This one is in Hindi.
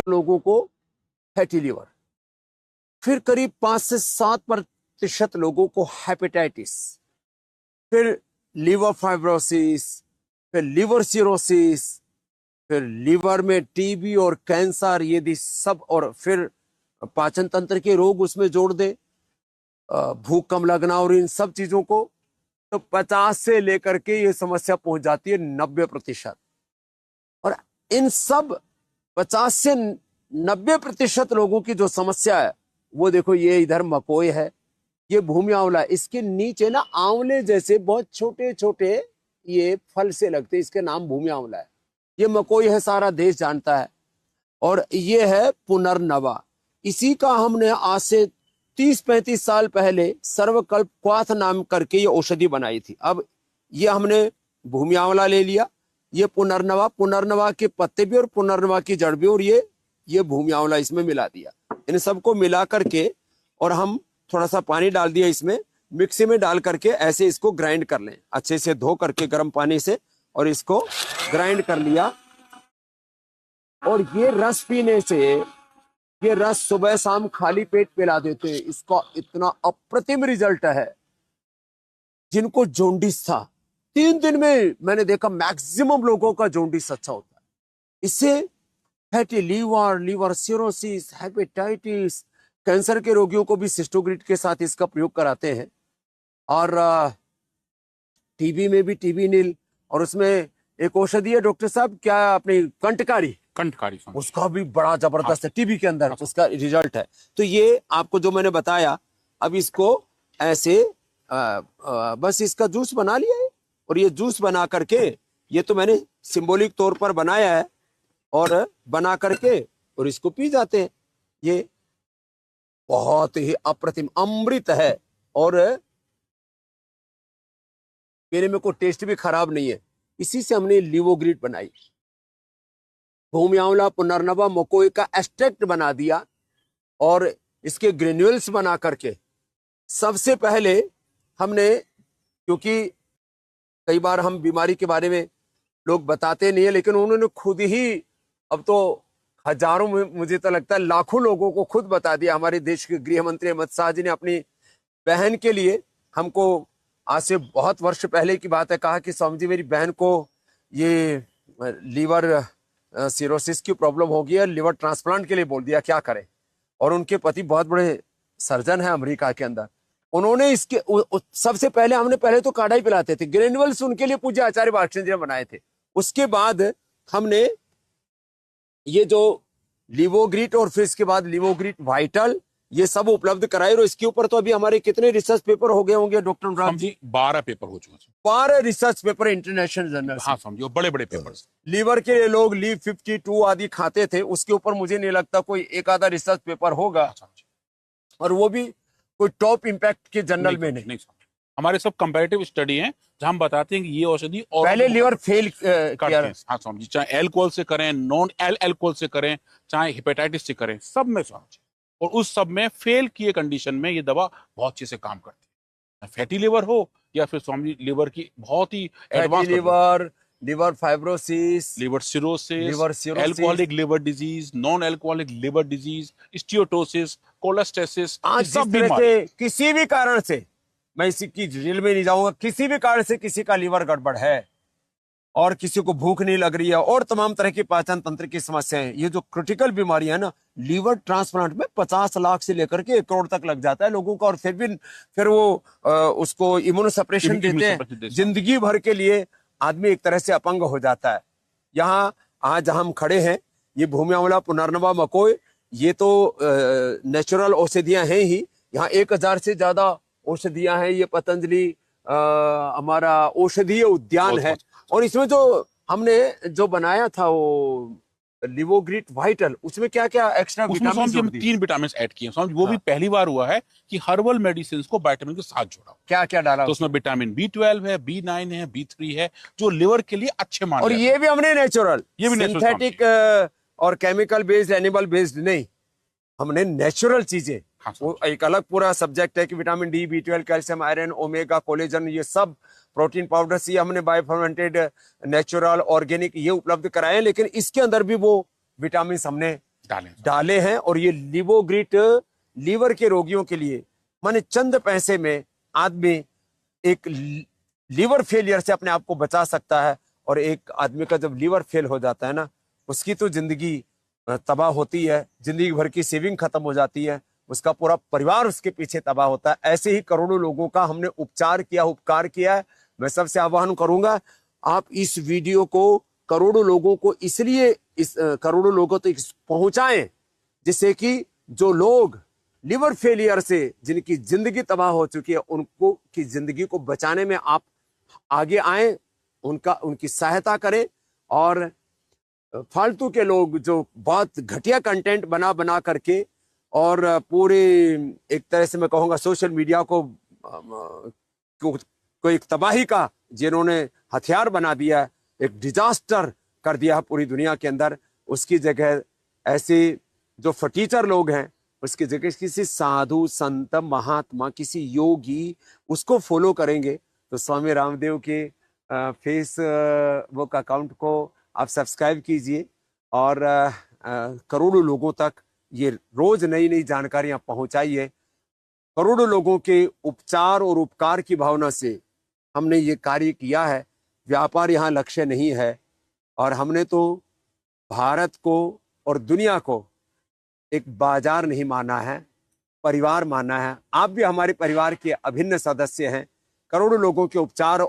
लोगों को फैटी लीवर, फिर करीब 5 से 7% लोगों को हेपेटाइटिस, फिर लीवर फाइब्रोसिस, फिर लीवर सिरोसिस, फिर लीवर में टीबी और कैंसर, ये सब, और फिर पाचन तंत्र के रोग उसमें जोड़ दे, भूख कम लगना और इन सब चीजों को, तो 50 से लेकर के ये समस्या पहुंच जाती है 90%। और इन सब 50 से 90% लोगों की जो समस्या है वो देखो, ये इधर मकोई है, ये भूमि आंवला, इसके नीचे ना आंवले जैसे बहुत छोटे छोटे ये फल से लगते, इसके नाम भूमि आंवला है। ये मकोई है, सारा देश जानता है। और ये है पुनर्नवा, इसी का हमने आज से 30-35 साल पहले सर्वकल्प क्वाथ नाम करके ये औषधि बनाई थी। अब ये हमने भूमि आंवला ले लिया, ये पुनर्नवा के पत्ते भी और पुनर्नवा की जड़ भी, और ये भूमि आंवला इसमें मिला दिया। इन सबको मिला करके और हम थोड़ा सा पानी डाल दिया इसमें, मिक्सी में डाल करके ऐसे इसको ग्राइंड कर लें, अच्छे से धो करके गर्म पानी से, और इसको ग्राइंड कर लिया। और ये रस पीने से, ये रस सुबह शाम खाली पेट पिला देते हैं, इसका इतना अप्रतिम रिजल्ट है। जिनको जोंडिस था, 3 दिन में मैंने देखा मैक्सिमम लोगों का जोंडिस अच्छा होता है। इससे fatty liver, liver cirrhosis, hepatitis, cancer के रोगियों को भी सिस्टोग्रिड के साथ इसका प्रयोग कराते हैं। और टीबी में भी टीबी नील, और उसमें एक औषधि है डॉक्टर साहब, क्या अपनी कंटकारी, उसका भी बड़ा जबरदस्त है टीबी के अंदर, उसका रिजल्ट है। तो ये आपको जो मैंने बताया, अब इसको ऐसे बस इसका जूस बना लिया है, और ये जूस बना करके, ये तो मैंने सिंबॉलिक तौर पर बनाया है, और बना करके और इसको पी जाते हैं। ये बहुत ही अप्रतिम अमृत है, और पीने में कोई टेस्ट भी खराब नहीं है। इसी से हमने लिवोग्रिड बनाई, भूमि आंवला, पुनर्नवा, मकोई का एक्सट्रैक्ट बना दिया, और इसके ग्रेन्यूल्स बना करके सबसे पहले हमने, क्योंकि कई बार हम बीमारी के बारे में लोग बताते नहीं है, लेकिन उन्होंने खुद ही, अब तो हजारों में, मुझे तो लगता है लाखों लोगों को खुद बता दिया। हमारे देश के गृह मंत्री अमित शाह जी ने अपनी बहन के लिए हमको, आज से बहुत वर्ष पहले की बात है, कहा कि स्वामी जी मेरी बहन को ये लीवर सिरोसिस की प्रॉब्लम हो गई है, लिवर ट्रांसप्लांट के लिए बोल दिया, क्या करें। और उनके पति बहुत बड़े सर्जन है अमेरिका के अंदर, उन्होंने इसके सबसे पहले, हमने पहले तो काढ़ा ही पिलाते थे, ग्रेन्युअल्स उनके लिए पूज्य आचार्य बालकृष्ण जी ने बनाए थे। उसके बाद हमने ये जो लिवोग्रिट, और फिर इसके बाद लिवोग्रिट वाइटल, ये सब उपलब्ध कराए। और इसके ऊपर तो अभी हमारे कितने रिसर्च पेपर हो गए होंगे डॉक्टर अनुराग जी? 12 पेपर हो चुके हैं, 12 रिसर्च पेपर इंटरनेशनल जर्नल। हाँ समझिए, बड़े बड़े पेपर। लीवर के लोग लीव 52 आदि खाते थे, उसके ऊपर मुझे नहीं लगता कोई एक आधा रिसर्च पेपर होगा, और वो भी कोई टॉप इंपैक्ट के जर्नल में नहीं। हमारे सब कंपैरेटिव स्टडी हैं जहां हम बताते हैं कि ये औषधि और पहले लीवर फेल करते हैं। हाँ समझिए, चाहे एल्कोहल से करें, नॉन एल्कोहल से करें, चाहे हेपेटाइटिस से करें, सब में समझिए, और उस सब में फेल किए कंडीशन में ये दवा बहुत अच्छे से काम करती है। फैटी लिवर हो या फिर स्वामी लीवर की बहुत ही advance liver, liver fibrosis, liver cirrhosis, alcoholic liver disease, non alcoholic liver disease, steatosis, cholestasis, सब बीमारी, किसी भी कारण से, मैं इसकी डिटेल में नहीं जाऊंगा, किसी भी कारण से किसी का लीवर गड़बड़ है, और किसी को भूख नहीं लग रही है, और तमाम तरह की पाचन तंत्र की समस्याएं, ये जो क्रिटिकल बीमारी है ना, लीवर ट्रांसप्लांट में 50 लाख से लेकर के 1 करोड़ तक लग जाता है लोगों का, और फिर वो उसको इम्यूनोसप्रेशन देते हैं, जिंदगी भर के लिए आदमी एक तरह से अपंग हो जाता है। यहाँ आज हम खड़े हैं, ये भूमि आंवला, पुनर्नवा, मकोई, ये तो नेचुरल औषधियां हैं ही। यहाँ 1000 से ज्यादा औषधियां हैं। ये पतंजलि हमारा औषधीय उद्यान है, और इसमें जो हमने जो बनाया था वो लिवोग्रिट वाइटल, उसमें क्या क्या एक्स्ट्रा विटामिन, हम 3 विटामिन ऐड किए, समझ वो भी पहली बार हुआ है कि हर्बल मेडिसिन को विटामिन के साथ जोड़ा। क्या क्या डाला? तो उसमें विटामिन B12 है, B9 है, B3 है, जो लिवर के लिए अच्छे माने। और ये भी हमने नेचुरल, ये भी सिंथेटिक और केमिकल बेस्ड, एनिमल बेस्ड नहीं, हमने नेचुरल चीजें। हाँ, वो एक अलग पूरा सब्जेक्ट है कि vitamin D, B12, calcium, iron, omega, collagen, ये सब प्रोटीन पाउडर्स, ये हमने बायो फर्मेंटेड, नेचुरल, ऑर्गेनिक, ये उपलब्ध कराए। लेकिन इसके अंदर भी वो विटामिन हमने डाले हैं। और ये लिवोग्रिट लीवर के रोगियों के लिए, माने चंद पैसे में आदमी एक लीवर फेलियर से अपने आप को बचा सकता है। और एक आदमी का जब लीवर फेल हो जाता है ना, उसकी तो जिंदगी तबाह होती है, जिंदगी भर की सेविंग खत्म हो जाती है, उसका पूरा परिवार उसके पीछे तबाह होता है। ऐसे ही करोड़ों लोगों का हमने उपचार किया, उपकार किया है। मैं सबसे आह्वान करूंगा, आप इस वीडियो को करोड़ों लोगों को इसलिए करोड़ों लोगों तक पहुंचाएं, जिससे कि जो लोग लिवर फेलियर से जिनकी जिंदगी तबाह हो चुकी है, उनको की जिंदगी को बचाने में आप आगे आए, उनकी सहायता करें। और फालतू के लोग जो बहुत घटिया कंटेंट बना बना करके और पूरे एक तरह से मैं कहूँगा सोशल मीडिया को एक तबाही का जिन्होंने हथियार बना दिया, एक डिजास्टर कर दिया पूरी दुनिया के अंदर, उसकी जगह ऐसे जो फटीचर लोग हैं, उसकी जगह किसी साधु संत महात्मा, किसी योगी उसको फॉलो करेंगे। तो स्वामी रामदेव के फेसबुक अकाउंट को आप सब्सक्राइब कीजिए और करोड़ों लोगों तक ये रोज नई नई जानकारियां पहुंचाइए। करोड़ों लोगों के उपचार और उपकार की भावना से हमने ये कार्य किया है। व्यापार यहाँ लक्ष्य नहीं है, और हमने तो भारत को और दुनिया को एक बाजार नहीं माना है, परिवार माना है। आप भी हमारे परिवार के अभिन्न सदस्य हैं। करोड़ों लोगों के उपचार